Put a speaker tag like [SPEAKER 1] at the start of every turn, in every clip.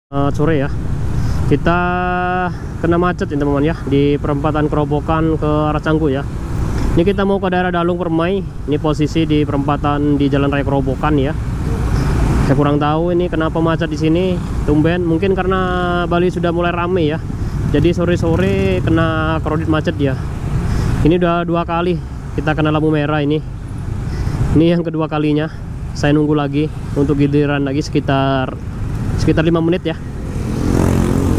[SPEAKER 1] Sore ya, kita kena macet ya teman-teman ya, di perempatan Kerobokan ke arah Canggu ya. Ini kita mau ke daerah Dalung Permai. Ini posisi di perempatan di Jalan Raya Kerobokan ya. Saya kurang tahu ini kenapa macet di sini. Tumben, mungkin karena Bali sudah mulai rame ya. Jadi sore-sore kena kredit macet ya. Ini udah 2 kali kita kena lampu merah ini. Ini yang kedua kalinya. Saya nunggu lagi untuk giliran lagi sekitar 5 menit ya.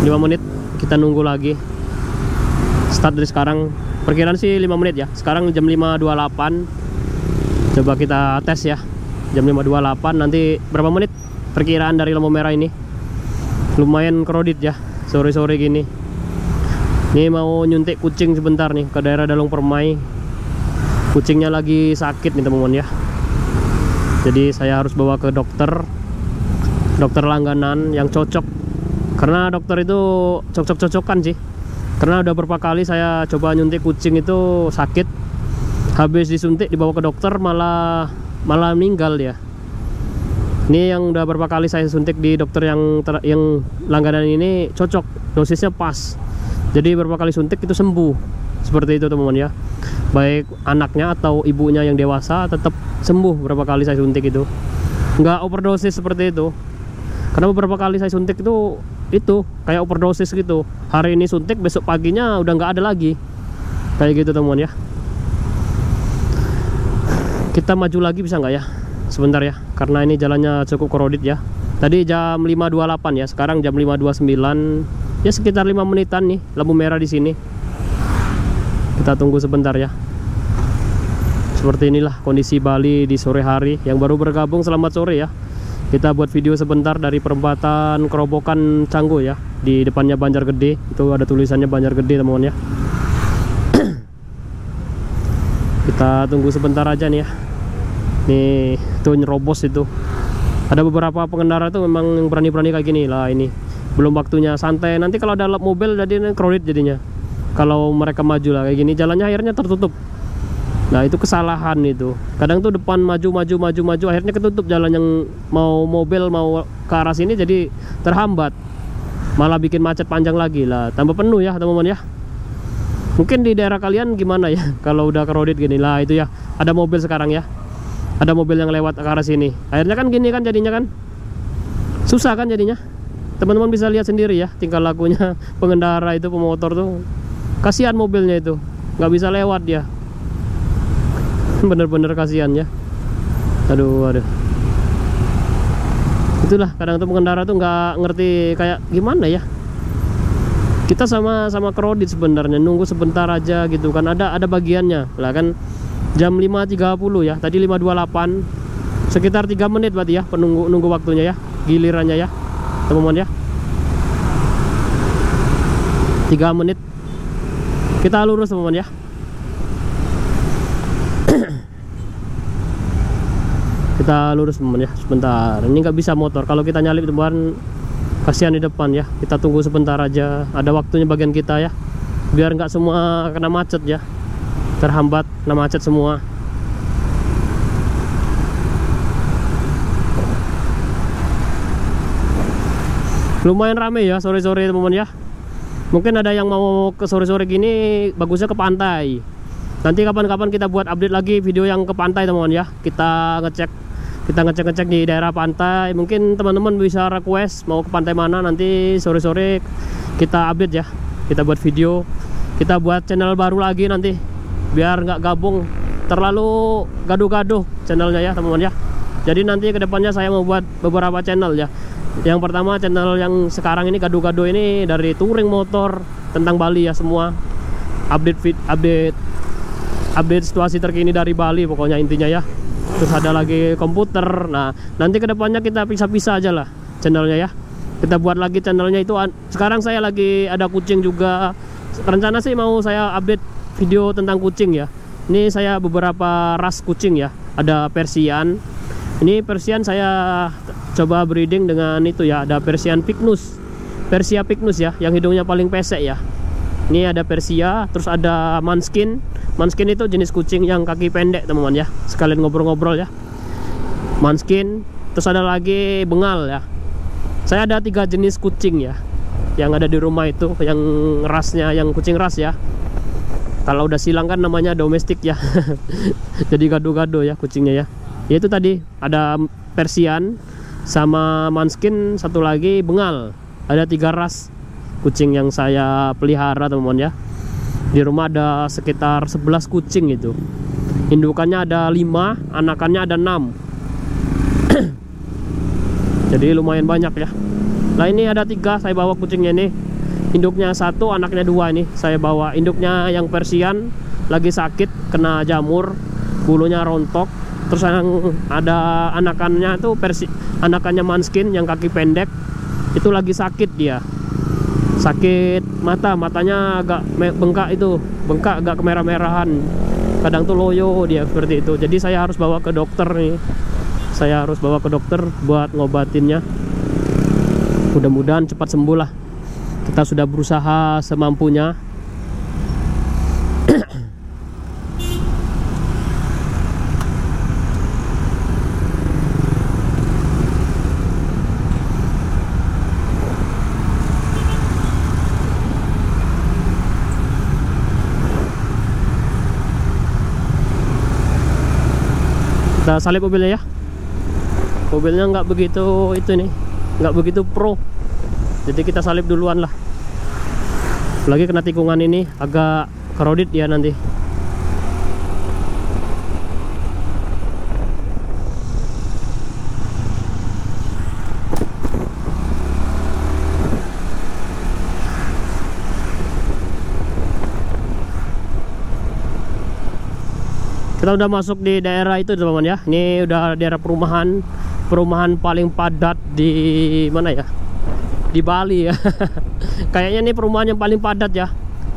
[SPEAKER 1] 5 menit kita nunggu lagi. Start dari sekarang. Perkiraan sih 5 menit ya. Sekarang jam 5.28. Coba kita tes ya. Jam 5.28 nanti berapa menit perkiraan dari lampu merah ini. Lumayan kredit ya sore-sore gini. Ini mau nyuntik kucing sebentar nih ke daerah Dalung Permai. Kucingnya lagi sakit nih teman-teman ya. Jadi saya harus bawa ke dokter langganan yang cocok, karena dokter itu cocok-cocokan sih. Karena udah beberapa kali saya coba nyuntik kucing itu sakit, habis disuntik dibawa ke dokter malah meninggal dia. Ini yang udah beberapa kali saya suntik di dokter yang langganan ini cocok, dosisnya pas, jadi beberapa kali suntik itu sembuh. Seperti itu teman-teman ya, baik anaknya atau ibunya yang dewasa tetap sembuh beberapa kali saya suntik itu, nggak overdosis seperti itu. Karena beberapa kali saya suntik itu kayak overdosis gitu. Hari ini suntik, besok paginya udah nggak ada lagi. Kayak gitu teman-teman ya. Kita maju lagi bisa nggak ya? Sebentar ya, karena ini jalannya cukup kredit ya. Tadi jam 5.28 ya, sekarang jam 5.29. Ya sekitar 5 menitan nih lampu merah di sini. Kita tunggu sebentar ya. Seperti inilah kondisi Bali di sore hari. Yang baru bergabung, selamat sore ya. Kita buat video sebentar dari perempatan Kerobokan Canggu ya. Di depannya Banjargede, itu ada tulisannya Banjargede teman-teman ya. Kita tunggu sebentar aja nih ya. Nih tuh nyerobos itu. Ada beberapa pengendara tuh memang berani-berani kayak gini lah. Ini belum waktunya santai. Nanti kalau ada mobil jadi kredit jadinya. Kalau mereka maju lah kayak gini, jalannya akhirnya tertutup. Nah itu kesalahan itu. Kadang tuh depan maju akhirnya ketutup jalan, yang mau mobil mau ke arah sini jadi terhambat, malah bikin macet panjang lagi lah, tambah penuh ya teman-teman ya. Mungkin di daerah kalian gimana ya kalau udah kredit gini lah. Itu ya, ada mobil sekarang ya, ada mobil yang lewat ke arah sini, akhirnya kan gini kan jadinya kan susah kan jadinya. Teman-teman bisa lihat sendiri ya tingkah lakunya pengendara itu, pemotor tuh kasihan mobilnya itu, nggak bisa lewat dia. Bener-bener kasihan ya. Aduh. Itulah kadang tuh pengendara tuh nggak ngerti kayak gimana ya. Kita sama kredit sebenarnya, nunggu sebentar aja gitu kan, ada bagiannya lah kan. Jam 5.30 ya, tadi 5.28, sekitar 3 menit berarti ya nunggu waktunya ya, gilirannya ya teman-teman ya. 3 menit kita lurus teman-teman ya. Kita lurus teman ya, sebentar. Ini nggak bisa motor, kalau kita nyalip teman, kasihan di depan ya. Kita tunggu sebentar aja, ada waktunya bagian kita ya, biar nggak semua kena macet ya, terhambat, kena macet semua. Lumayan rame ya sore-sore teman-teman ya. Mungkin ada yang mau ke sore-sore gini, bagusnya ke pantai. Nanti kapan-kapan kita buat update lagi video yang ke pantai teman-teman ya. Kita ngecek di daerah pantai. Mungkin teman-teman bisa request mau ke pantai mana, nanti sore-sore kita update ya. Kita buat video, kita buat channel baru lagi nanti, biar nggak gabung terlalu gaduh-gaduh channelnya ya teman-teman ya. Jadi nanti kedepannya saya mau buat beberapa channel ya. Yang pertama, channel yang sekarang ini gaduh-gaduh ini dari touring motor tentang Bali ya semua. Update situasi terkini dari Bali pokoknya intinya ya. Terus ada lagi komputer. Nah nanti kedepannya kita pisah-pisah aja lah channelnya ya. Kita buat lagi channelnya itu. Sekarang saya lagi ada kucing juga. Rencana sih mau saya update video tentang kucing ya. Ini saya beberapa ras kucing ya. Ada Persian. Ini Persian saya coba breeding dengan itu ya. Ada Persian Pygnus, Persia Pygnus ya, yang hidungnya paling pesek ya. Ini ada Persia, terus ada Manskin. Manskin itu jenis kucing yang kaki pendek teman-teman ya. Sekalian ngobrol-ngobrol ya. Manskin, terus ada lagi Bengal ya. Saya ada 3 jenis kucing ya yang ada di rumah itu, yang rasnya yang kucing ras ya. Kalau udah silang kan namanya domestik ya. Jadi gado-gado ya kucingnya ya. Yaitu tadi ada Persian sama Manskin, satu lagi Bengal. Ada 3 ras kucing yang saya pelihara teman-teman ya. Di rumah ada sekitar 11 kucing itu. Indukannya ada 5, anakannya ada 6. Jadi lumayan banyak ya. Nah ini ada 3 saya bawa kucingnya nih. Induknya 1, anaknya 2 nih saya bawa. Induknya yang Persian lagi sakit, kena jamur, bulunya rontok. Terus yang ada anakannya tuh anakannya Manskin yang kaki pendek, itu lagi sakit dia. Sakit matanya agak bengkak itu, bengkak agak kemerah-merahan. Kadang tuh loyo dia seperti itu. Jadi saya harus bawa ke dokter nih. Saya harus bawa ke dokter buat ngobatinnya. Mudah-mudahan cepat sembuh lah. Kita sudah berusaha semampunya. Kita salib mobilnya ya. Mobilnya nggak begitu itu nih, nggak begitu pro. Jadi kita salib duluan lah. Lagi kena tikungan ini agak crowded ya nanti. Kita udah masuk di daerah itu teman-teman ya. Ini udah daerah perumahan paling padat di mana ya? Di Bali ya. Kayaknya ini perumahan yang paling padat ya.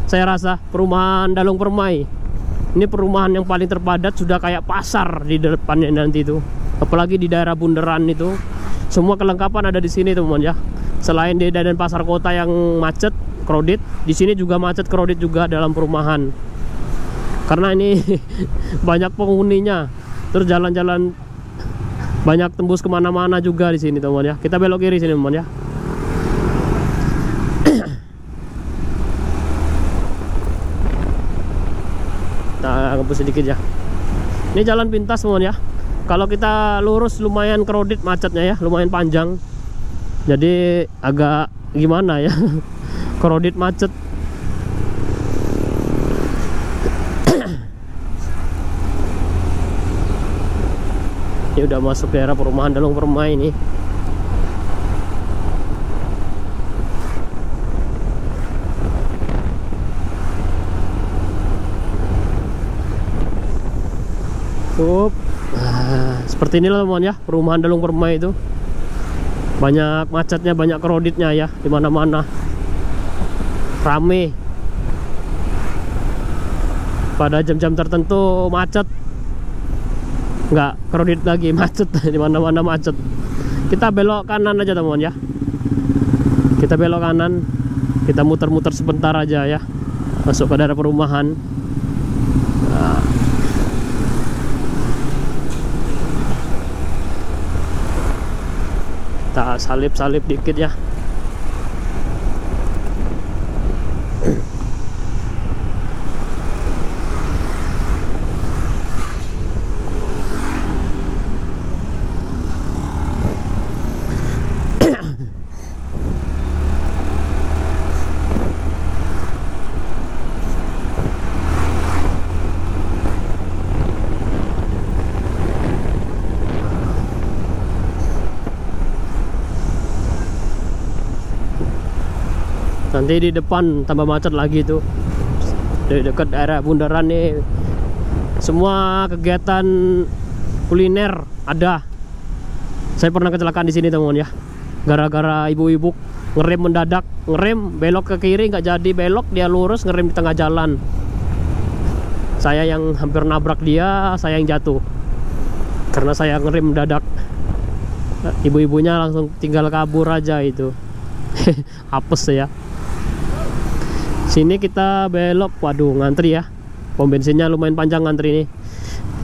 [SPEAKER 1] Saya rasa perumahan Dalung Permai. Ini perumahan yang paling terpadat, sudah kayak pasar di depannya nanti itu. Apalagi di daerah bundaran itu. Semua kelengkapan ada di sini teman-teman ya. Selain di daerah pasar kota yang macet, crowded, di sini juga macet, crowded juga dalam perumahan. Karena ini banyak penghuninya, terus jalan-jalan banyak tembus kemana-mana juga di sini teman ya. Kita belok kiri sini teman ya. Kita ngebus sedikit ya. Ini jalan pintas teman ya. Kalau kita lurus lumayan crowded, macetnya ya, lumayan panjang. Jadi agak gimana ya, crowded macet. Ini udah masuk daerah perumahan Dalung Permai ini. Seperti inilah teman ya, perumahan Dalung Permai itu. Banyak macetnya, banyak crowdednya ya, di mana-mana. Rame. Pada jam-jam tertentu macet. Nggak crowded lagi, macet di mana-mana macet. Kita belok kanan aja teman ya. Kita belok kanan, kita muter-muter sebentar aja ya, masuk ke daerah perumahan. Nah. Kita salip-salip dikit ya. Nanti di depan tambah macet lagi tuh. Di dekat daerah bundaran nih, semua kegiatan kuliner ada. Saya pernah kecelakaan di sini teman ya, gara-gara ibu-ibu ngerem mendadak, ngerem belok ke kiri nggak jadi belok, dia lurus ngerem di tengah jalan. Saya yang hampir nabrak dia, saya yang jatuh karena saya ngerem mendadak. Ibu-ibunya langsung tinggal kabur aja itu. Apes ya. Sini kita belok, waduh ngantri ya. Pom bensinnya lumayan panjang ngantri ini.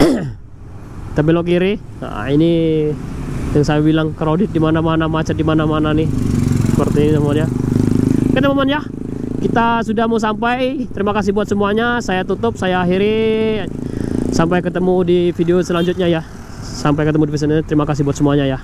[SPEAKER 1] Kita belok kiri. Nah ini Yang saya bilang crowded di mana-mana, macet di mana-mana nih. Seperti ini teman-teman ya. Oke teman-teman ya, kita sudah mau sampai. Terima kasih buat semuanya. Saya tutup, saya akhiri. Sampai ketemu di video selanjutnya ya. Sampai ketemu di video selanjutnya. Terima kasih buat semuanya ya.